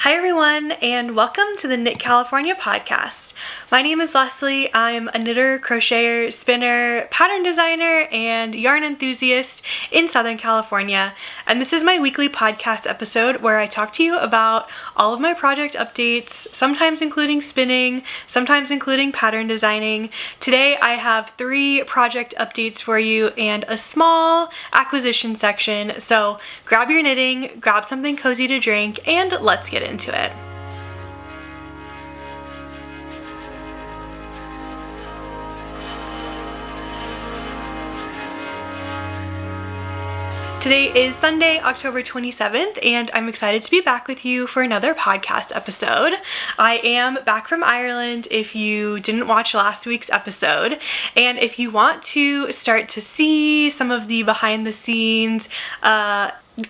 Hi everyone, and welcome to the Knit California podcast. My name is Leslie. I'm a knitter, crocheter, spinner, pattern designer, and yarn enthusiast in Southern California. And this is my weekly podcast episode where I talk to you about all of my project updates, sometimes including spinning, sometimes including pattern designing. Today I have 3 project updates for you and a small acquisition section. So grab your knitting, grab something cozy to drink, and let's get into it. Today is Sunday, October 27th, and I'm excited to be back with you for another podcast episode. I am back from Ireland if you didn't watch last week's episode, and if you want to start to see some of the behind the scenes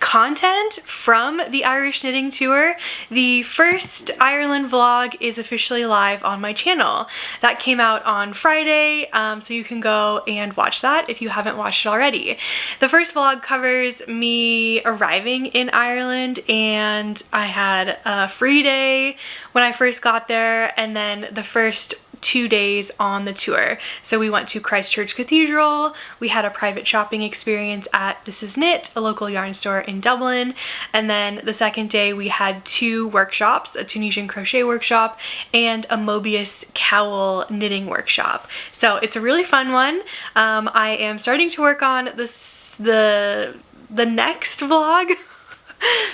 content from the Irish knitting tour, the first Ireland vlog is officially live on my channel. That came out on Friday, so you can go and watch that if you haven't watched it already. The first vlog covers me arriving in Ireland, and I had a free day when I first got there, and then the first 2 days on the tour. So we went to Christchurch Cathedral, we had a private shopping experience at This Is Knit, a local yarn store in Dublin, and then the second day we had 2 workshops, a Tunisian crochet workshop and a Mobius cowl knitting workshop. So it's a really fun one. I am starting to work on the next vlog.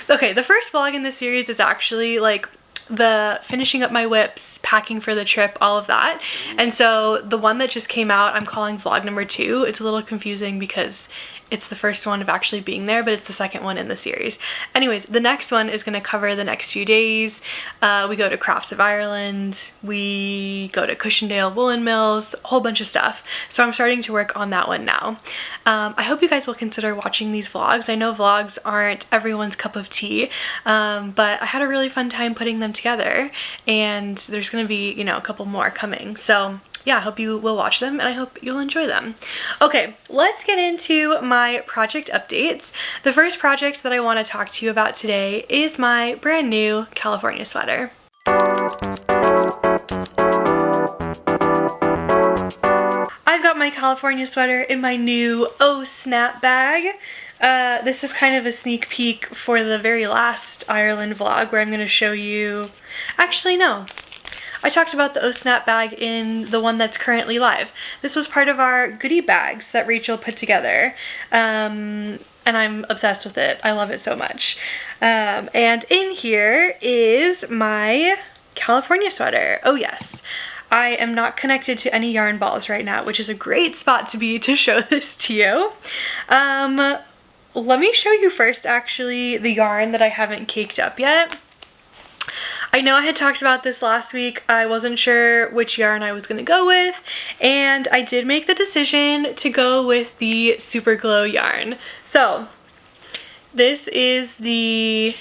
Okay, the first vlog in this series is actually like the finishing up my whips, packing for the trip, all of that. And so the one that just came out, I'm calling vlog number 2. It's a little confusing because it's the first one of actually being there, but it's the second one in the series. Anyways, the next one is going to cover the next few days. We go to Crafts of Ireland, we go to Cushendale Woolen Mills, a whole bunch of stuff. So I'm starting to work on that one now. I hope you guys will consider watching these vlogs. I know vlogs aren't everyone's cup of tea, but I had a really fun time putting them together, and there's going to be, you know, a couple more coming. So yeah, I hope you will watch them and I hope you'll enjoy them. Okay, let's get into my project updates. The first project that I want to talk to you about today is my brand new California sweater. I've got my California sweater in my new Oh Snap bag. This is kind of a sneak peek for the very last Ireland vlog where I'm going to show you, actually no, I talked about the Oh Snap bag in the one that's currently live. This was part of our goodie bags that Rachel put together, and I'm obsessed with it. I love it so much. And in here is my California sweater. Oh yes. I am not connected to any yarn balls right now, which is a great spot to be to show this to you. Let me show you first actually the yarn that I haven't caked up yet. I know I had talked about this last week. I wasn't sure which yarn I was going to go with, and I did make the decision to go with the Superglo yarn. So this is the,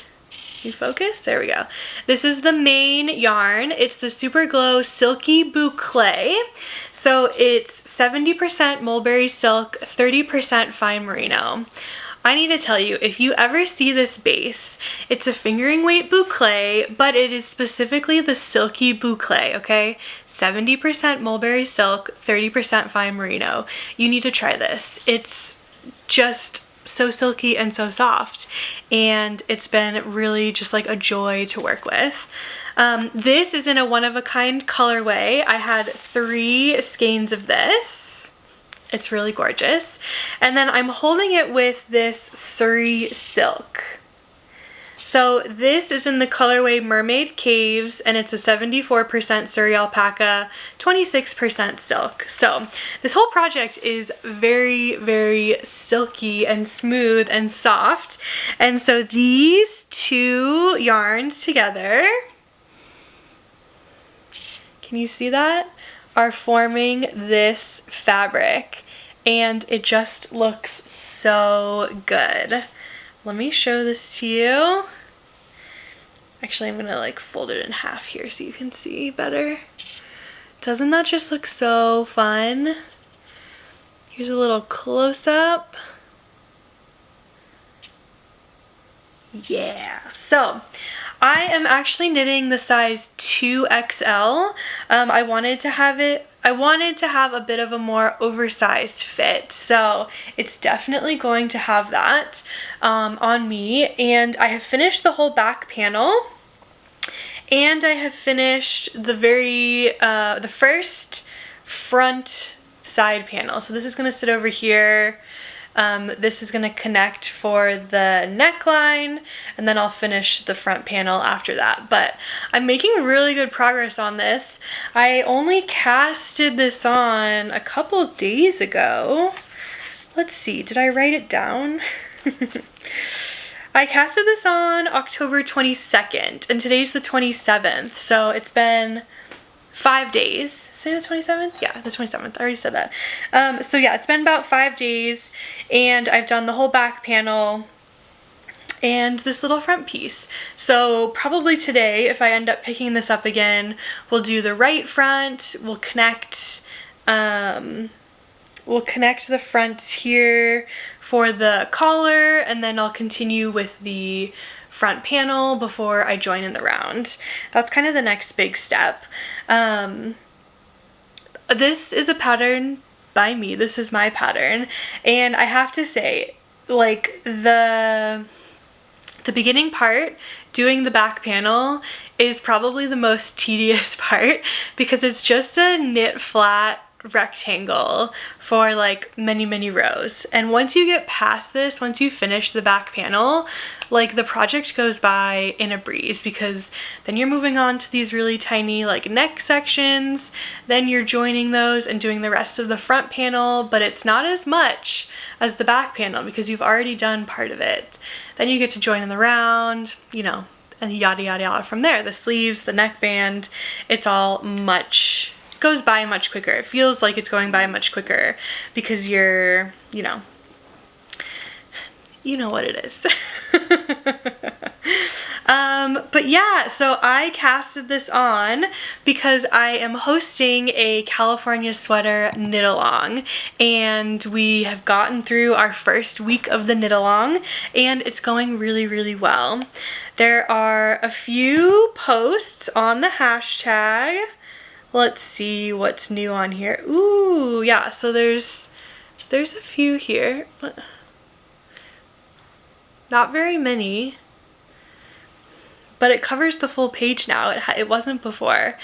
you focus? There we go. This is the main yarn. It's the Superglo Silky Boucle. So it's 70% mulberry silk, 30% fine merino. I need to tell you, if you ever see this base, it's a fingering weight boucle, but it is specifically the Silky Boucle, okay? 70% mulberry silk, 30% fine merino. You need to try this. It's just so silky and so soft, and it's been really just like a joy to work with. This is in a one-of-a-kind colorway. I had 3 skeins of this. It's really gorgeous. And then I'm holding it with this Suri silk. So this is in the colorway Mermaid Caves, and it's a 74% Suri alpaca, 26% silk. So this whole project is very, very silky and smooth and soft. And so these 2 yarns together, can you see that? Are forming this fabric, and it just looks so good. Let me show this to you. Actually, I'm gonna like fold it in half here so you can see better. Doesn't that just look so fun? Here's a little close-up. Yeah, so I am actually knitting the size 2XL. I wanted to have a bit of a more oversized fit, so it's definitely going to have that on me. And I have finished the whole back panel, and I have finished the first front side panel. So this is going to sit over here. This is going to connect for the neckline, and then I'll finish the front panel after that. But I'm making really good progress on this. I only casted this on a couple days ago. Let's see, did I write it down? I casted this on October 22nd, and today's the 27th, so it's been 5 days. Say the 27th? Yeah, the 27th. I already said that. So yeah, it's been about 5 days, and I've done the whole back panel and this little front piece. So probably today, if I end up picking this up again, we'll do the right front, we'll connect the front here for the collar, and then I'll continue with the front panel before I join in the round. That's kind of the next big step. This is a pattern by me. This is my pattern, and I have to say, like, the beginning part, doing the back panel, is probably the most tedious part because it's just a knit flat rectangle for like many rows, and once you get past this, once you finish the back panel, like, the project goes by in a breeze, because then you're moving on to these really tiny like neck sections, then you're joining those and doing the rest of the front panel, but it's not as much as the back panel because you've already done part of it. Then you get to join in the round, you know, and yada yada yada from there. The sleeves, the neckband, it's all goes by much quicker. It feels like it's going by much quicker because you're, you know what it is. But yeah, so I casted this on because I am hosting a California sweater knit along, and we have gotten through our first week of the knit along, and it's going really well. There are a few posts on the hashtag. Let's see what's new on here. Ooh, yeah, so there's a few here. Not very many, but it covers the full page now. It wasn't before.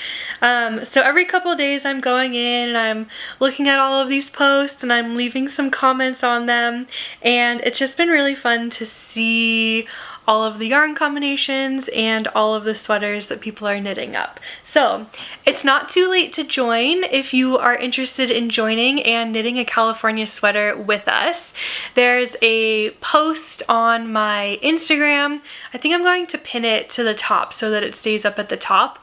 So every couple of days I'm going in and I'm looking at all of these posts and I'm leaving some comments on them, and it's just been really fun to see all of the yarn combinations and all of the sweaters that people are knitting up. So it's not too late to join if you are interested in joining and knitting a California sweater with us. There's a post on my Instagram. I think I'm going to pin it to the top so that it stays up at the top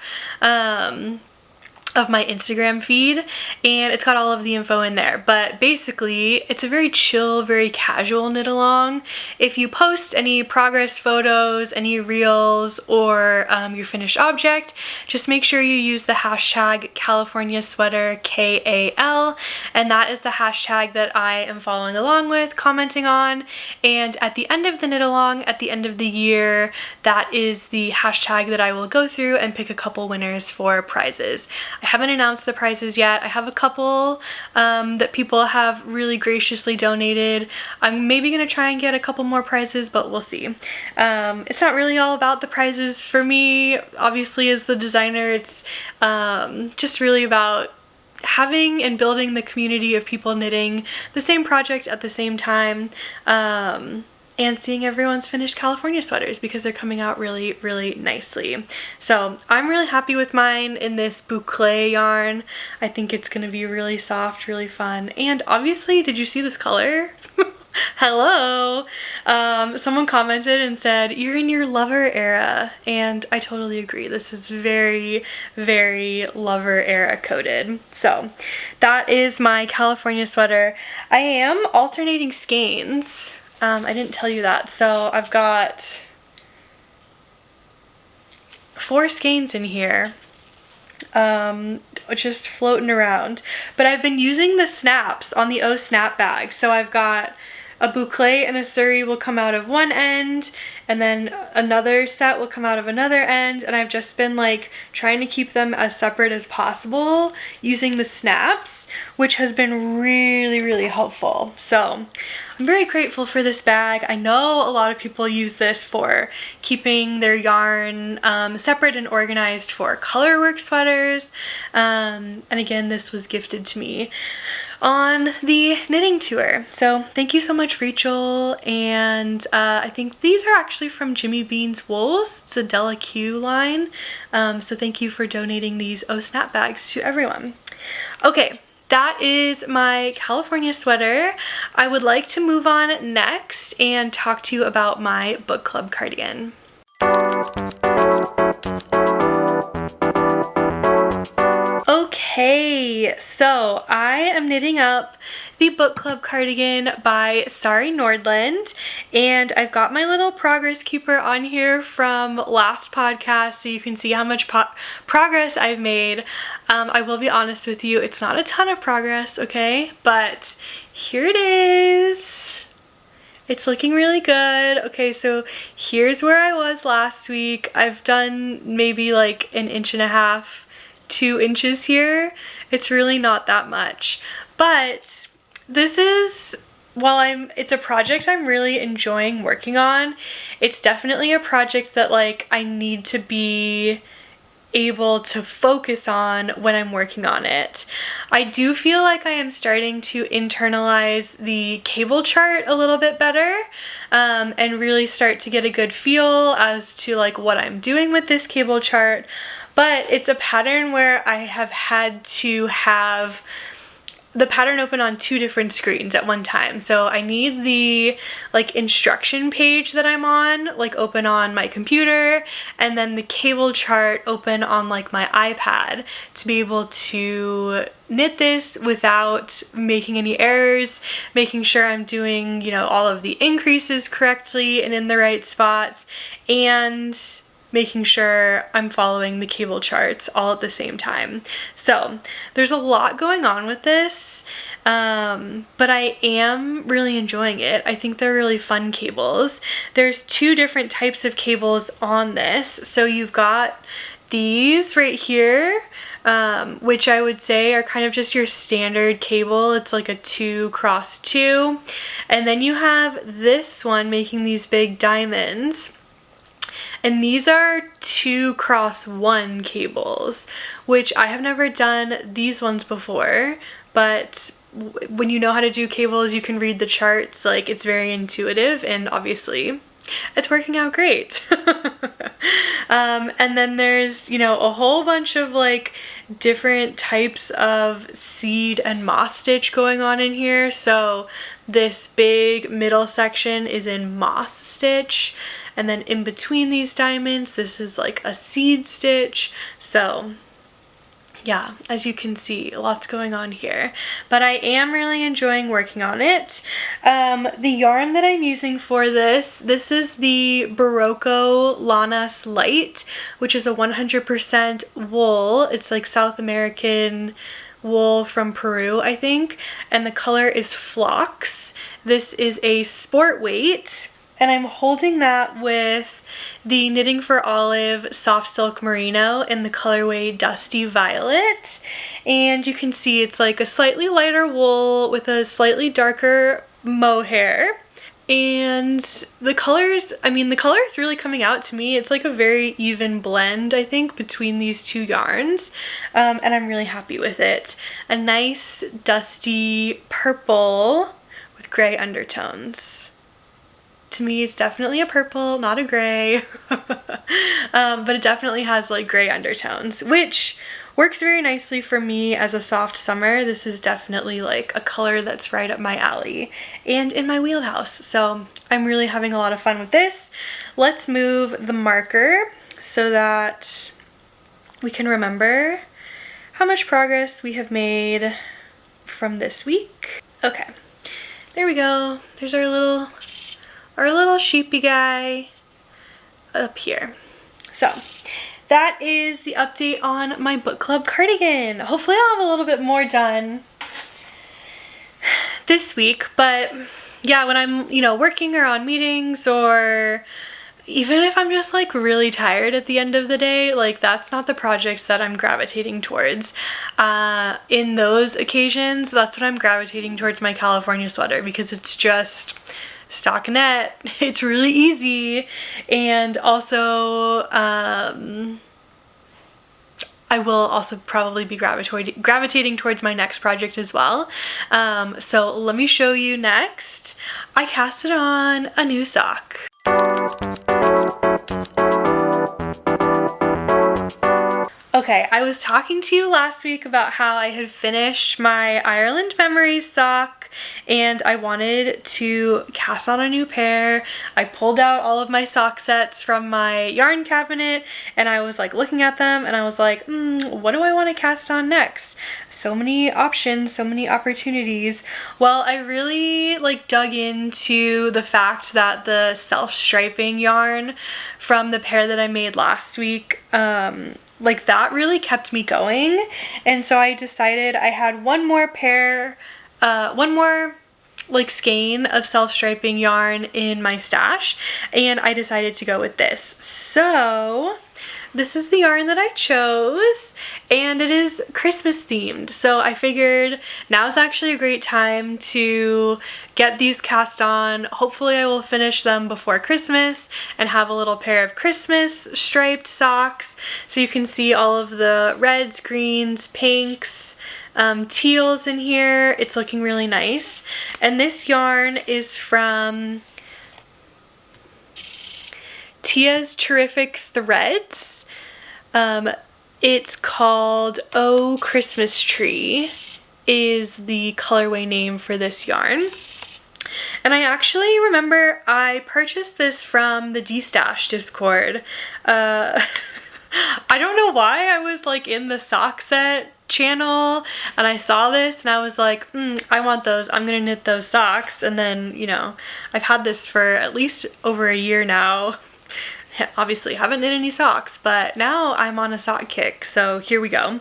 of my Instagram feed, and it's got all of the info in there. But basically it's a very chill, very casual knit along. If you post any progress photos, any reels, or your finished object, just make sure you use the hashtag California Sweater KAL, and that is the hashtag that I am following along with, commenting on. And at the end of the knit along, at the end of the year, that is the hashtag that I will go through and pick a couple winners for prizes. I haven't announced the prizes yet. I have a couple that people have really graciously donated. I'm maybe going to try and get a couple more prizes, but we'll see. It's not really all about the prizes for me. Obviously, as the designer, it's just really about having and building the community of people knitting the same project at the same time, and seeing everyone's finished California sweaters because they're coming out really nicely. So I'm really happy with mine in this Boucle yarn. I think it's gonna be really soft, really fun, and obviously, did you see this color? Hello! Someone commented and said, "You're in your lover era," and I totally agree. This is very lover era coded. So that is my California sweater. I am alternating skeins. I didn't tell you that. So I've got 4 skeins in here, just floating around. But I've been using the snaps on the OOAK snap bag. So I've got a boucle and a Suri will come out of one end, and then another set will come out of another end, and I've just been like trying to keep them as separate as possible using the snaps, which has been really helpful. So I'm very grateful for this bag. I know a lot of people use this for keeping their yarn separate and organized for colorwork sweaters, and again, this was gifted to me on the knitting tour. So thank you so much, Rachel. And I think these are actually from Jimmy Bean's Wools. It's a Della Q line. So thank you for donating these Oh Snap bags to everyone. Okay, that is my California sweater. I would like to move on next and talk to you about my book club cardigan. Okay, so I am knitting up the book club cardigan by Sari Nordlund, and I've got my little progress keeper on here from last podcast so you can see how much progress I've made. I will be honest with you, it's not a ton of progress, okay, but here it is. It's looking really good. Okay, so here's where I was last week. I've done maybe like 1.5 inches, 2 inches here. It's really not that much, but this is, while it's a project I'm really enjoying working on, it's definitely a project that like I need to be able to focus on when I'm working on it. I do feel like I am starting to internalize the cable chart a little bit better, and really start to get a good feel as to like what I'm doing with this cable chart. But it's a pattern where I have had to have the pattern open on 2 different screens at one time. So I need the like instruction page that I'm on like open on my computer, and then the cable chart open on like my iPad to be able to knit this without making any errors, making sure I'm doing, you know, all of the increases correctly and in the right spots, and making sure I'm following the cable charts all at the same time. So there's a lot going on with this, but I am really enjoying it. I think they're really fun cables. There's 2 different types of cables on this. So you've got these right here, which I would say are kind of just your standard cable. It's like a 2x2. And then you have this one making these big diamonds. And these are 2x1 cables, which I have never done these ones before, but when you know how to do cables, you can read the charts, like it's very intuitive, and obviously it's working out great. And then there's, you know, a whole bunch of like different types of seed and moss stitch going on in here. So this big middle section is in moss stitch, and then in between these diamonds, this is like a seed stitch. So yeah, as you can see, lots going on here, but I am really enjoying working on it. The yarn that I'm using for this is the Berroco Lanas Light, which is a 100% wool. It's like South American wool from Peru, I think, and the color is Phlox. This is a sport weight, and I'm holding that with the Knitting for Olive Soft Silk Merino in the colorway Dusty Violet. And you can see it's like a slightly lighter wool with a slightly darker mohair. And the colors, I mean, the color is really coming out to me. It's like a very even blend, I think, between these 2 yarns. And I'm really happy with it. A nice dusty purple with gray undertones. To me, it's definitely a purple, not a gray, but it definitely has like gray undertones, which works very nicely for me as a soft summer. This is definitely like a color that's right up my alley and in my wheelhouse. So I'm really having a lot of fun with this. Let's move the marker so that we can remember how much progress we have made from this week. Okay, there we go. There's our little sheepy guy up here. So that is the update on my book club cardigan. Hopefully I'll have a little bit more done this week, but yeah, when I'm, you know, working or on meetings, or even if I'm just like really tired at the end of the day, like that's not the projects that I'm gravitating towards. In those occasions, that's what I'm gravitating towards my California sweater, because it's just stockinette. It's really easy, and also I will also probably be gravitating towards my next project as well. So let me show you next. I casted on a new sock. Okay, I was talking to you last week about how I had finished my Ireland Memories sock and I wanted to cast on a new pair. I pulled out all of my sock sets from my yarn cabinet and I was like looking at them and I was like, what do I want to cast on next? So many options, so many opportunities. Well, I really like dug into the fact that the self-striping yarn from the pair that I made last week, like that really kept me going, and so I decided I had one more like skein of self-striping yarn in my stash, and I decided to go with this. So this is the yarn that I chose, and it is Christmas themed, so I figured now's actually a great time to get these cast on. Hopefully I will finish them before Christmas and have a little pair of Christmas striped socks, so you can see all of the reds, greens, pinks, teals in here. It's looking really nice. And this yarn is from Tia's Terrific Threads. It's called Oh Christmas Tree is the colorway name for this yarn. And I actually remember I purchased this from the D-Stash Discord. I don't know why I was like in the sock set channel and I saw this and I was like, I want those. I'm gonna knit those socks. And then, you know, I've had this for at least over a year now. Obviously haven't knit any socks, but now I'm on a sock kick, so here we go.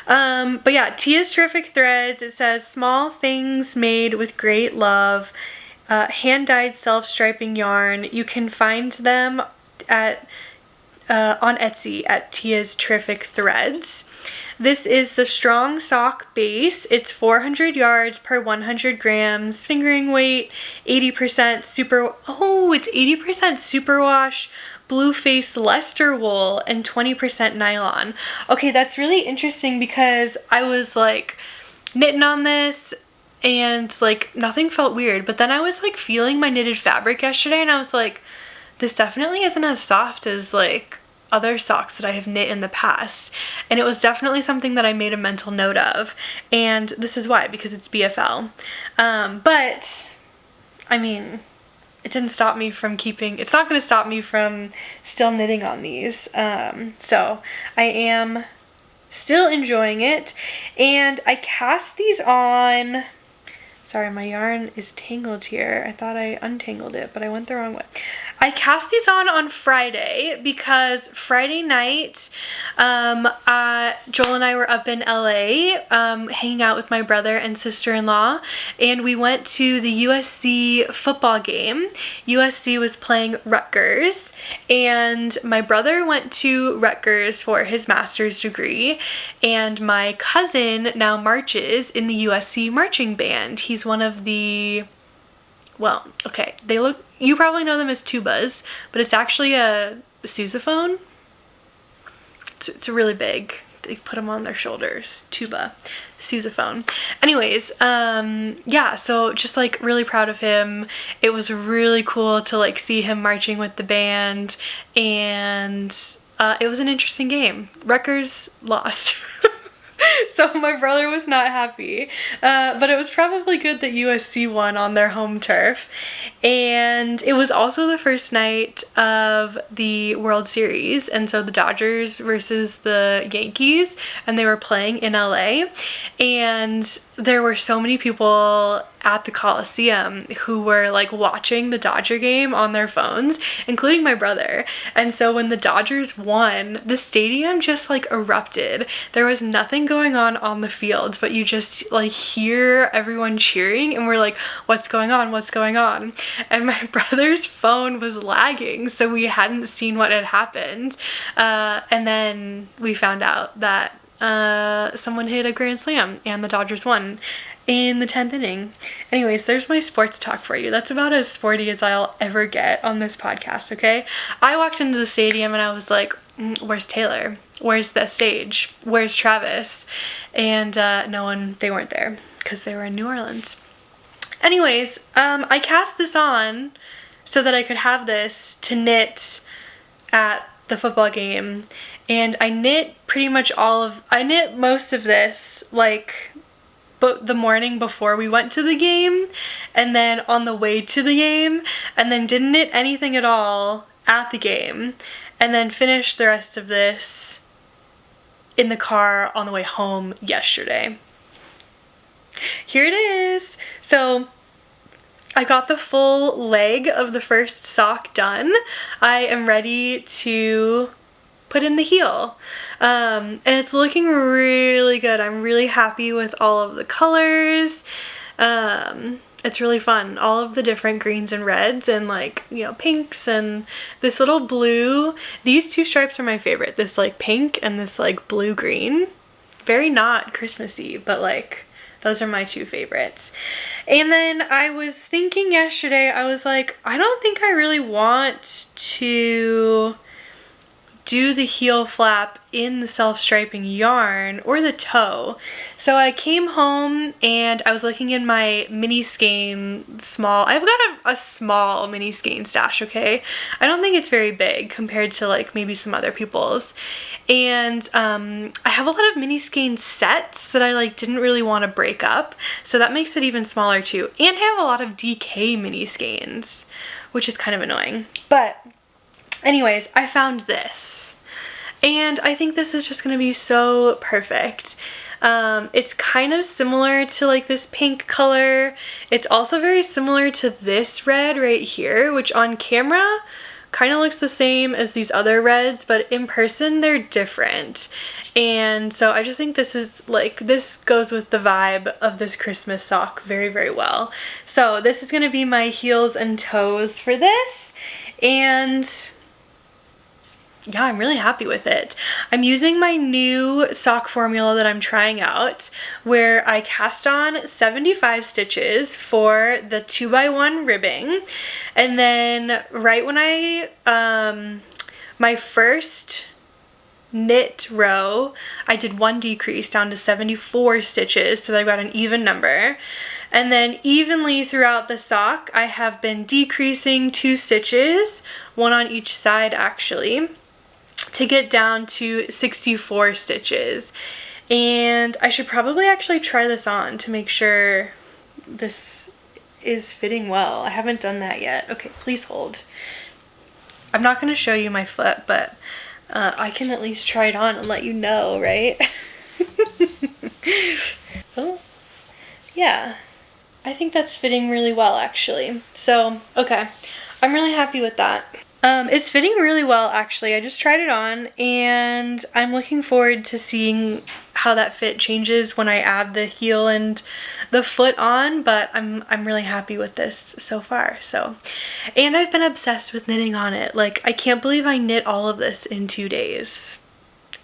But yeah, Tia's Terrific Threads. It says small things made with great love, hand-dyed self-striping yarn. You can find them at on Etsy at Tia's Terrific Threads. This is the strong sock base. It's 400 yards per 100 grams, fingering weight, 80% super, it's 80% superwash, blue face Leicester wool, and 20% nylon. Okay, that's really interesting because I was like knitting on this and like nothing felt weird, but then I was like feeling my knitted fabric yesterday and I was like, this definitely isn't as soft as like other socks that I have knit in the past, and it was definitely something that I made a mental note of, and this is why, because it's BFL. But I mean, it didn't stop me from it's not going to stop me from still knitting on these. So I am still enjoying it, and I cast these on, sorry, my yarn is tangled here. I thought I untangled it, but I went the wrong way. I cast these on Friday because Friday night, Joel and I were up in LA hanging out with my brother and sister-in-law, and we went to the USC football game. USC was playing Rutgers, and my brother went to Rutgers for his master's degree, and my cousin now marches in the USC marching band. He's one of the, well, okay, you probably know them as tubas, but it's actually a sousaphone. It's really big. They put them on their shoulders. Tuba, sousaphone. Anyways, yeah, so just like really proud of him. It was really cool to like see him marching with the band, and it was an interesting game. Rutgers lost. So my brother was not happy, but it was probably good that USC won on their home turf. And it was also the first night of the World Series, and so the Dodgers versus the Yankees, and they were playing in LA, and there were so many people at the Coliseum who were like watching the Dodger game on their phones, including my brother. And so when the Dodgers won, the stadium just like erupted. There was nothing going on the field, but you just like hear everyone cheering, and we're like, what's going on? What's going on? And my brother's phone was lagging, so we hadn't seen what had happened. And then we found out that someone hit a grand slam and the Dodgers won in the 10th inning. Anyways, there's my sports talk for you. That's about as sporty as I'll ever get on this podcast, okay? I walked into the stadium and I was like, where's Taylor? Where's the stage? Where's Travis? And they weren't there because they were in New Orleans. Anyways, I cast this on so that I could have this to knit at the football game. And I knit most of this like the morning before we went to the game, and then on the way to the game, and then didn't knit anything at all at the game, and then finished the rest of this in the car on the way home yesterday. Here it is. So I got the full leg of the first sock done. I am ready to put in the heel. And it's looking really good. I'm really happy with all of the colors. It's really fun. All of the different greens and reds and like, you know, pinks and this little blue. These two stripes are my favorite. This like pink and this like blue green. Very not Christmassy, but like those are my two favorites. And then I was thinking yesterday, I was like, I don't think I really want to do the heel flap in the self-striping yarn or the toe. So I came home and I was looking in my mini skein small. I've got a small mini skein stash, okay? I don't think it's very big compared to like maybe some other people's. And I have a lot of mini skein sets that I like didn't really want to break up. So that makes it even smaller too. And I have a lot of DK mini skeins, which is kind of annoying. But anyways, I found this. And I think this is just going to be so perfect. It's kind of similar to like this pink color. It's also very similar to this red right here, which on camera kind of looks the same as these other reds, but in person they're different. And so I just think this is like, this goes with the vibe of this Christmas sock very, very well. So this is going to be my heels and toes for this. And yeah, I'm really happy with it. I'm using my new sock formula that I'm trying out, where I cast on 75 stitches for the 2x1 ribbing, and then right when my first knit row, I did one decrease down to 74 stitches so that I got an even number. And then evenly throughout the sock, I have been decreasing 2 stitches, one on each side actually, to get down to 64 stitches. And I should probably actually try this on to make sure this is fitting well. I haven't done that yet. Okay, please hold. I'm not going to show you my foot, but I can at least try it on and let you know, right? Oh, yeah. I think that's fitting really well, actually. So, okay. I'm really happy with that. It's fitting really well, actually. I just tried it on, and I'm looking forward to seeing how that fit changes when I add the heel and the foot on, but I'm really happy with this so far. So, and I've been obsessed with knitting on it. Like, I can't believe I knit all of this in 2 days.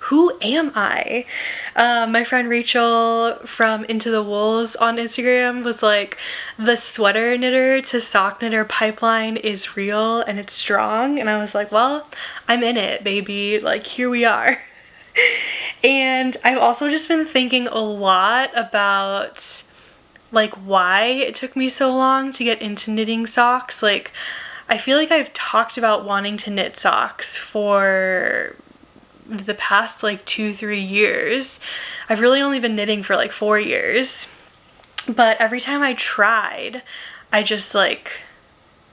Who am I? My friend Rachel from Into the Wools on Instagram was like, the sweater knitter to sock knitter pipeline is real and it's strong. And I was like, well, I'm in it, baby. Like, here we are. And I've also just been thinking a lot about like why it took me so long to get into knitting socks. Like, I feel like I've talked about wanting to knit socks for the past like 2-3 years. I've really only been knitting for like 4 years, but every time I tried, I just like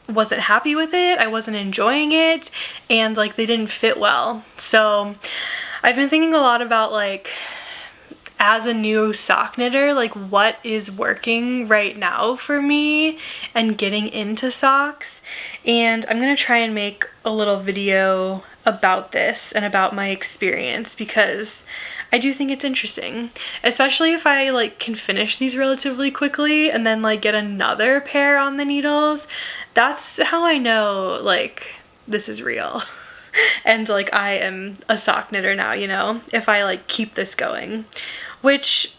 wasn't happy with it. I wasn't enjoying it, and like they didn't fit well. So I've been thinking a lot about like as a new sock knitter, like what is working right now for me and getting into socks. And I'm gonna try and make a little video about this and about my experience, because I do think it's interesting, especially if I like can finish these relatively quickly and then like get another pair on the needles. That's how I know like this is real. And like I am a sock knitter now, you know, if I like keep this going, which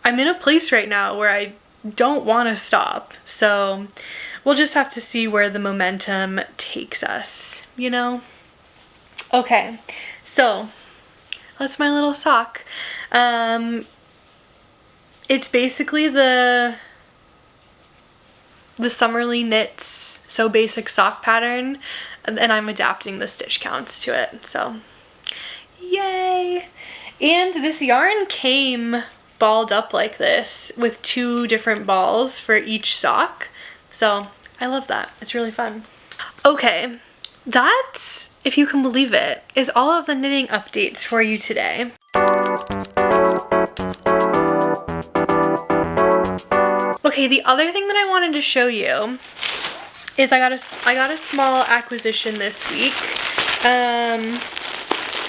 I'm in a place right now where I don't want to stop. So we'll just have to see where the momentum takes us, you know? Okay, so that's my little sock. It's basically the Summerly Knits So Basic sock pattern, and I'm adapting the stitch counts to it, so yay. And this yarn came balled up like this with 2 different balls for each sock, so I love that. It's really fun. Okay, that, if you can believe it, is all of the knitting updates for you today. Okay, the other thing that I wanted to show you is I got a small acquisition this week.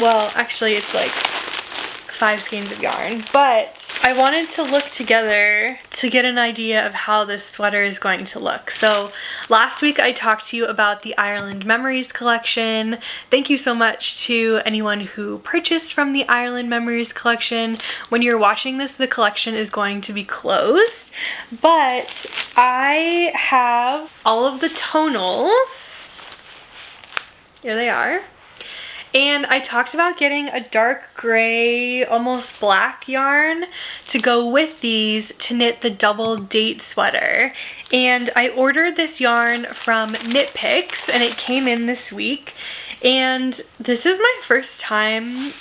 Well, actually it's like 5 skeins of yarn, but I wanted to look together to get an idea of how this sweater is going to look. So last week I talked to you about the Ireland Memories collection. Thank you so much to anyone who purchased from the Ireland Memories collection. When you're watching this, the collection is going to be closed, but I have all of the tonals. Here they are. And I talked about getting a dark gray, almost black yarn to go with these to knit the double date sweater. And I ordered this yarn from Knit Picks, and it came in this week. And this is my first time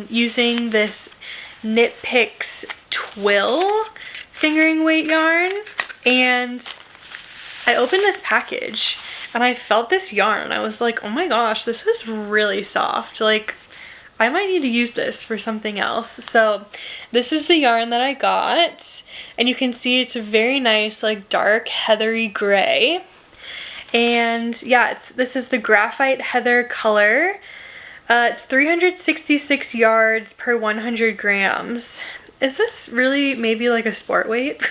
using this Knit Picks twill fingering weight yarn. And I opened this package and I felt this yarn and I was like, oh my gosh, this is really soft. Like, I might need to use this for something else. So this is the yarn that I got, and you can see it's a very nice like dark heathery gray. And yeah, this is the graphite heather color. It's 366 yards per 100 grams. Is this really maybe like a sport weight?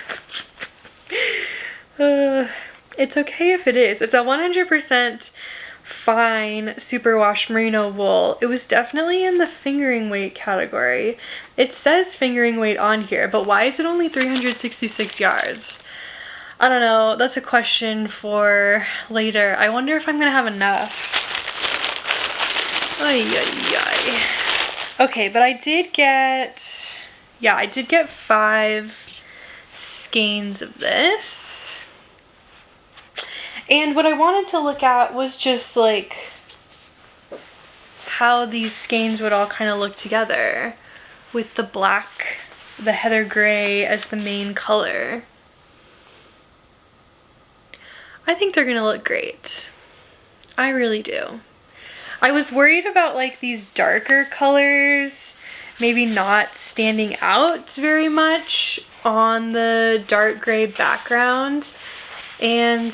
It's okay if it is. It's a 100% fine superwash merino wool. It was definitely in the fingering weight category. It says fingering weight on here, but why is it only 366 yards? I don't know. That's a question for later. I wonder if I'm gonna have enough. Ay, ay, ay. Okay, but I did get 5 skeins of this. And what I wanted to look at was just like how these skeins would all kind of look together with the black, the heather gray as the main color. I think they're gonna look great. I really do. I was worried about like these darker colors maybe not standing out very much on the dark gray background, and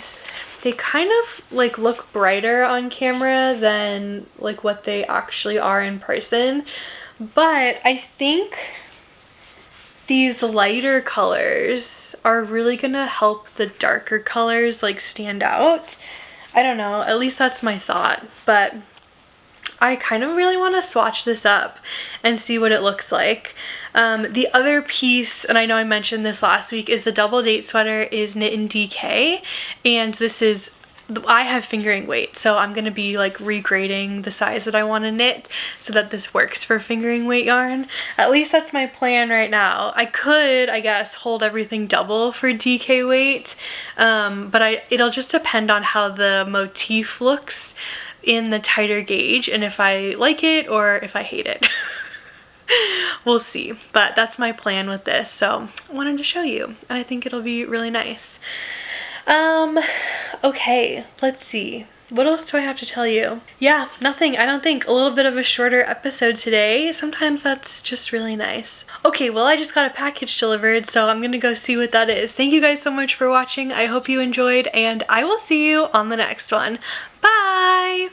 they kind of like look brighter on camera than like what they actually are in person. But I think these lighter colors are really gonna help the darker colors like stand out. I don't know, at least that's my thought, but I kind of really want to swatch this up and see what it looks like. The other piece, and I know I mentioned this last week, is the double date sweater is knit in DK, and this is, I have fingering weight, so I'm going to be like regrading the size that I want to knit so that this works for fingering weight yarn. At least that's my plan right now. I could, I guess, hold everything double for DK weight, but it'll just depend on how the motif looks in the tighter gauge and if I like it or if I hate it. We'll see, but that's my plan with this, so I wanted to show you, and I think it'll be really nice. Okay, let's see. What else do I have to tell you? Yeah, nothing. I don't think. A little bit of a shorter episode today. Sometimes that's just really nice. Okay, well, I just got a package delivered, so I'm gonna go see what that is. Thank you guys so much for watching. I hope you enjoyed, and I will see you on the next one. Bye!